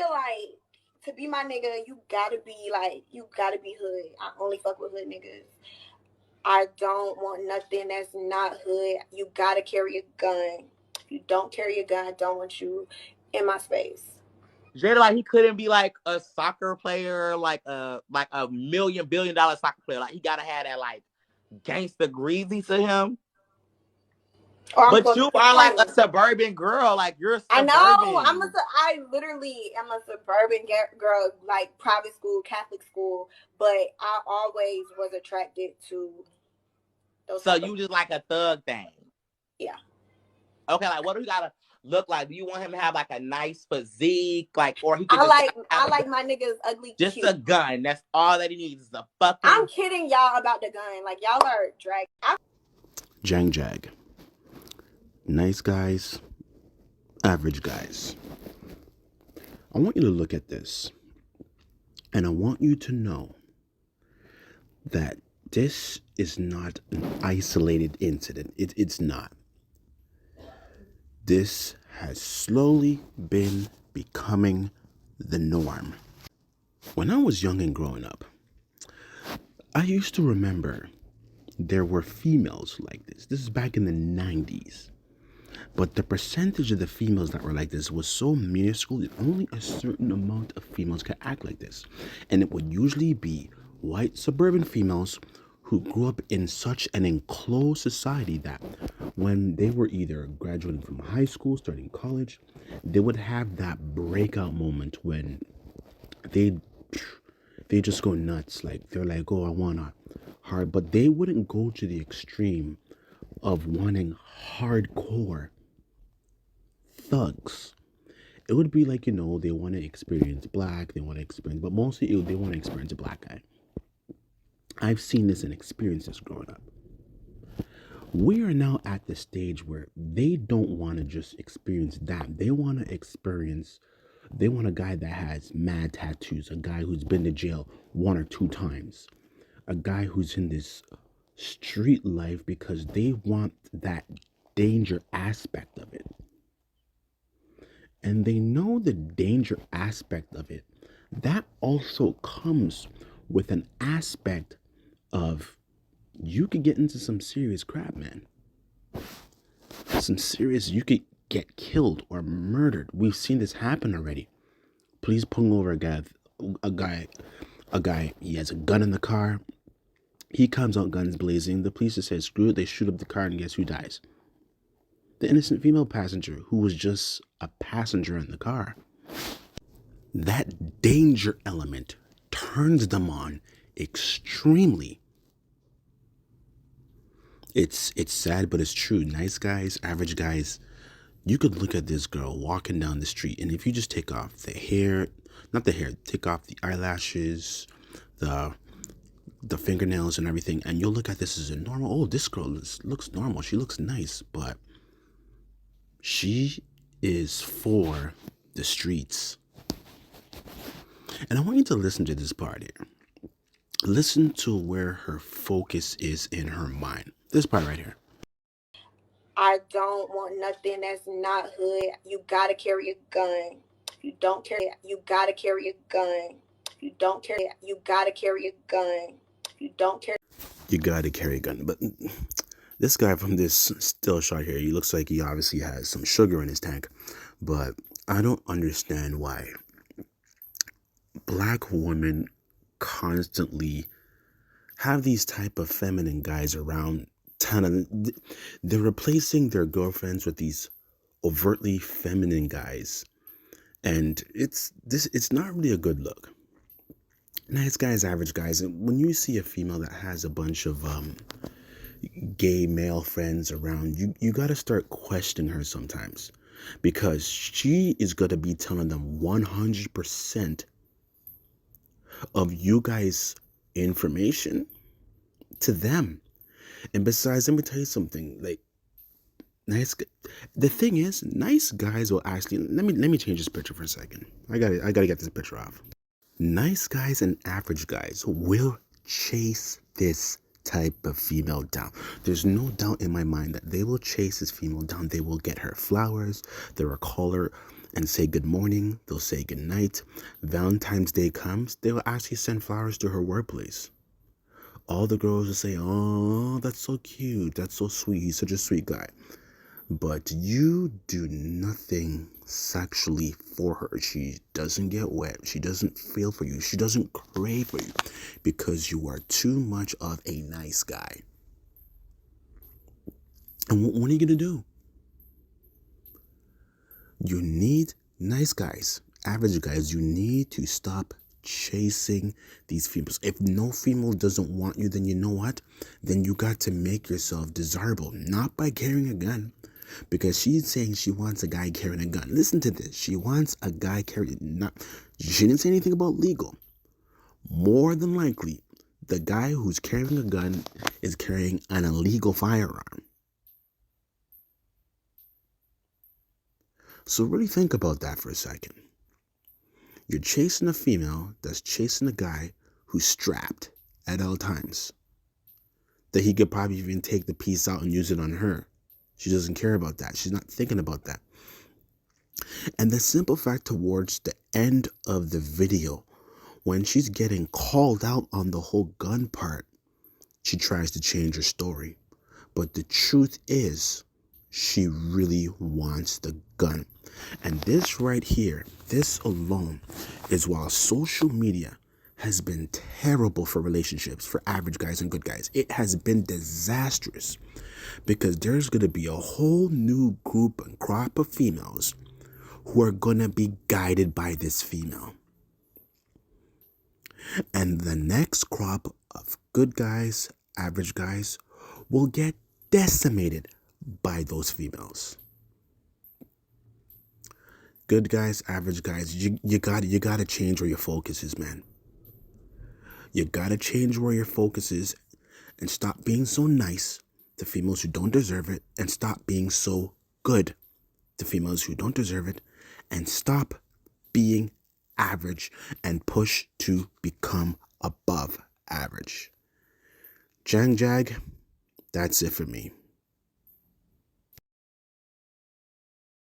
feel like to be my nigga, you gotta be hood. I only fuck with hood niggas. I don't want nothing that's not hood. You gotta carry a gun. If you don't carry a gun, I don't want you in my space. Jada, like, he couldn't be like a soccer player, like a $1 billion soccer player. Like, he gotta have that like gangster greasy to him. But you are like a suburban girl. Like, you're I know. suburban. I literally am a suburban girl, like private school, Catholic school. But I always was attracted to those. So you just like a thug thing. Yeah. Okay, like, what do you gotta look like? Do you want him to have like a nice physique, like, or he could I just like my niggas ugly, just cute. a gun? That's all that he needs is a fucking. I'm kidding y'all about the gun. Like, y'all are drag. Jang Jag. Nice guys, average guys. I want you to look at this, and I want you to know that this is not an isolated incident. It's not. This has slowly been becoming the norm. When I was young and growing up, I used to remember there were females like this. This is back in the 90s. But the percentage of the females that were like this was so minuscule that only a certain amount of females could act like this. And it would usually be white suburban females who grew up in such an enclosed society that when they were either graduating from high school, starting college, they would have that breakout moment when they just go nuts. Like, they're like, oh, I want a hard, but they wouldn't go to the extreme of wanting hardcore thugs. It would be like, they want to experience black, but mostly they want to experience a black guy. I've seen this and experienced this growing up. We are now at the stage where they don't want to just experience that. They want a guy that has mad tattoos, a guy who's been to jail 1 or 2 times, a guy who's in this street life because they want that danger aspect of it. And they know the danger aspect of it. That also comes with an aspect of you could get into some serious crap, man. You could get killed or murdered. We've seen this happen already. Police pulling over a guy, he has a gun in the car. He comes out guns blazing. The police just say, screw it. They shoot up the car, and guess who dies? The innocent female passenger who was just a passenger in the car. That danger element turns them on extremely. It's sad, but it's true. Nice guys, average guys, you could look at this girl walking down the street, and if you just take off the hair, take off the eyelashes, the fingernails and everything, and you'll look at this as a normal, oh, this girl looks normal, she looks nice, but she is for the streets. And I want you to listen to this part here. Listen to where her focus is in her mind. This part right here. I don't want nothing that's not hood. You gotta carry a gun. If you don't carry it, you gotta carry a gun. If you don't carry it, you gotta carry a gun. If you don't carry, you gotta carry a gun. But this guy from this still shot here, he looks like he obviously has some sugar in his tank. But I don't understand why black women constantly have these type of feminine guys around town. They're replacing their girlfriends with these overtly feminine guys, and it's not really a good look. Nice guys, average guys, and when you see a female that has a bunch of gay male friends around, you got to start questioning her sometimes, because she is going to be telling them 100% of you guys' information to them. And besides, let me tell you something, like, the thing is, nice guys will actually, let me change this picture for a second. I gotta get this picture off. Nice guys and average guys will chase this type of female down. There's no doubt in my mind that they will chase this female down. They will get her flowers. They will call her and say good morning. They'll say good night. Valentine's Day comes, they'll actually send flowers to her workplace. All the girls will say, oh, that's so cute. That's so sweet. He's such a sweet guy. But you do nothing sexually for her. She doesn't get wet. She doesn't feel for you. She doesn't crave for you because you are too much of a nice guy. And what are you going to do? You need nice guys, average guys. You need to stop chasing these females. If no female doesn't want you, then you know what? Then you got to make yourself desirable, not by carrying a gun. Because she's saying she wants a guy carrying a gun. Listen to this. She wants a guy carrying, not, she didn't say anything about legal. More than likely, the guy who's carrying a gun is carrying an illegal firearm. So really think about that for a second. You're chasing a female that's chasing a guy who's strapped at all times. That he could probably even take the piece out and use it on her. She doesn't care about that. She's not thinking about that. And the simple fact, towards the end of the video, when she's getting called out on the whole gun part, she tries to change her story. But the truth is, she really wants the gun. And this right here, this alone, is why social media has been terrible for relationships, for average guys and good guys. It has been disastrous because there's going to be a whole new group and crop of females who are going to be guided by this female. And the next crop of good guys, average guys, will get decimated by those females. Good guys, average guys, you gotta change where your focus is, man. You gotta change where your focus is and stop being so nice to females who don't deserve it, and stop being so good to females who don't deserve it, and stop being average and push to become above average. Jang Jag, that's it for me.